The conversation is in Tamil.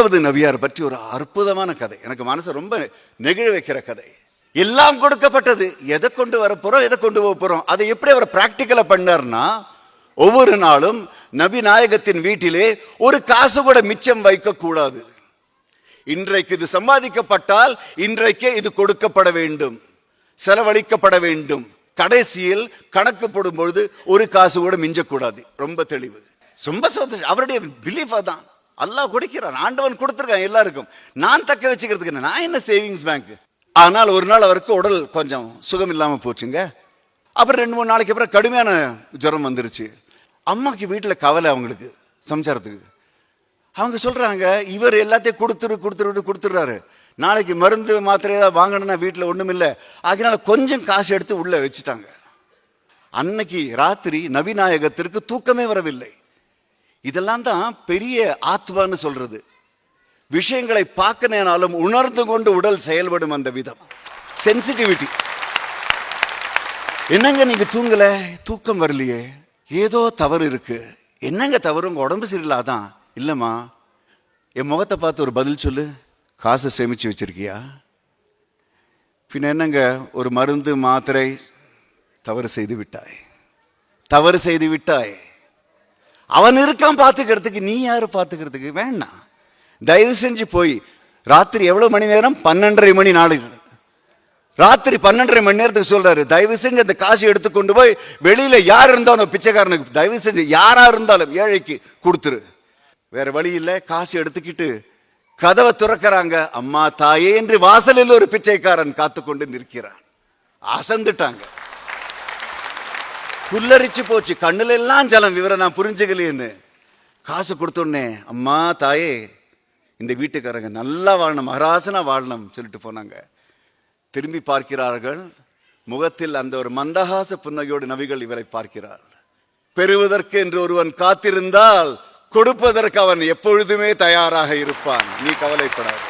முகமது நபியார் பற்றி ஒரு அற்புதமான கதை, எனக்கு மனசை ரொம்ப நெகிழ வைக்கிற கதை. எல்லாம் கொடுக்கப்பட்டது, எதை கொண்டு வர போறோம், எதை கொண்டு போக போறோம், அதை எப்படி அவர் பிராக்டிக்கலா பண்ணார்னா, ஒவ்வொரு நாளும் நபி நாயகத்தின் வீட்டிலே ஒரு காசு கூட மிச்சம் வைக்க கூடாது. இன்றைக்கு இது சம்பாதிக்கப்பட்டால் இன்றைக்கே இது கொடுக்கப்பட வேண்டும், செலவழிக்கப்பட வேண்டும். கடைசியில் கணக்கு போடும் பொழுது ஒரு காசு கூட மிஞ்சக்கூடாது. ரொம்ப தெளிவு, ரொம்ப சந்தோஷம். அவருடைய பிலீஃப் தான். அல்லாஹ் கொடுக்கிறான், ஆண்டவன் கொடுத்துருக்கான் எல்லாருக்கும். நான் தக்க வச்சுக்கிறதுக்கு நான் என்ன சேவிங்ஸ் பேங்க். ஆனால் ஒரு நாள் அவருக்கு உடல் கொஞ்சம் சுகம் இல்லாம போச்சுங்க. அப்புறம் 2-3 நாளைக்கு அப்புறம் கடுமையான ஜுரம் வந்துருச்சு. அம்மாக்கு வீட்டில் கவலை, அவங்களுக்கு சம்சாரத்துக்கு. அவங்க சொல்றாங்க, இவர் எல்லாத்தையும் கொடுத்துடுறாரு, நாளைக்கு மருந்து மாத்திரை ஏதாவது வாங்கணும்னா வீட்டில் ஒன்றும் இல்லை, அதனால கொஞ்சம் காசு எடுத்து உள்ள வச்சுட்டாங்க. அன்னைக்கு ராத்திரி நபிநாயகத்திற்கு தூக்கமே வரவில்லை. இதெல்லாம் தான் பெரிய ஆத்மான்னு சொல்றது. விஷயங்களை பார்க்கனாலும் உணர்ந்து கொண்டு உடல் செயல்படும் அந்த விதம், சென்சிட்டிவிட்டி. என்னங்க நீங்க தூங்கல, தூக்கம் வரலையே, ஏதோ தவறு இருக்கு. என்னங்க தவறு, உங்க உடம்பு சரியில்லாதான். இல்லம்மா, என் முகத்தை பார்த்து ஒரு பதில் சொல்லு, காசை சேமிச்சு வச்சிருக்கியா? பின்ன என்னங்க, ஒரு மருந்து மாத்திரை, தவறு செய்து விட்டாய். அவன் இருக்கான் பார்த்துக்கிறதுக்கு, நீ யாரு பார்த்துக்கிறதுக்கு? வேண்டாம், தயவு செஞ்சு போய் ராத்திரி எவ்வளவு மணி நேரம், 12:30 மணி நாளைக்கு ராத்திரி 12:30 மணி நேரத்துக்கு சொல்றாரு, தயவு செஞ்சு அந்த காசு எடுத்துக்கொண்டு போய் வெளியில யார் இருந்தாலும் பிச்சைக்காரனுக்கு, தயவு செஞ்சு யாரா இருந்தாலும் ஏழைக்கு கொடுத்துரு. வேற வழி இல்லை. காசு எடுத்துக்கிட்டு கதவை துறக்கிறாங்க. அம்மா தாயே என்று வாசலில் ஒரு பிச்சைக்காரன் காத்து கொண்டு நிற்கிறான். அசந்துட்டாங்க, புல்லரிச்சு போச்சு, கண்ணுல எல்லாம் ஜலம். விவரம் நான் புரிஞ்சுக்கலையேன்னு காசு கொடுத்தோடனே, அம்மா தாயே, இந்த வீட்டுக்காரங்க நல்லா வாழணும், மகராசனா வாழணும் சொல்லிட்டு போனாங்க. திரும்பி பார்க்கிறார்கள், முகத்தில் அந்த ஒரு மந்தகாச புன்னகையோடு நபிகள் இவரை பார்க்கிறார். பெறுவதற்கு என்று ஒருவன் காத்திருந்தால் கொடுப்பதற்கு அவன் எப்பொழுதுமே தயாராக இருப்பான், நீ கவலைப்படாத.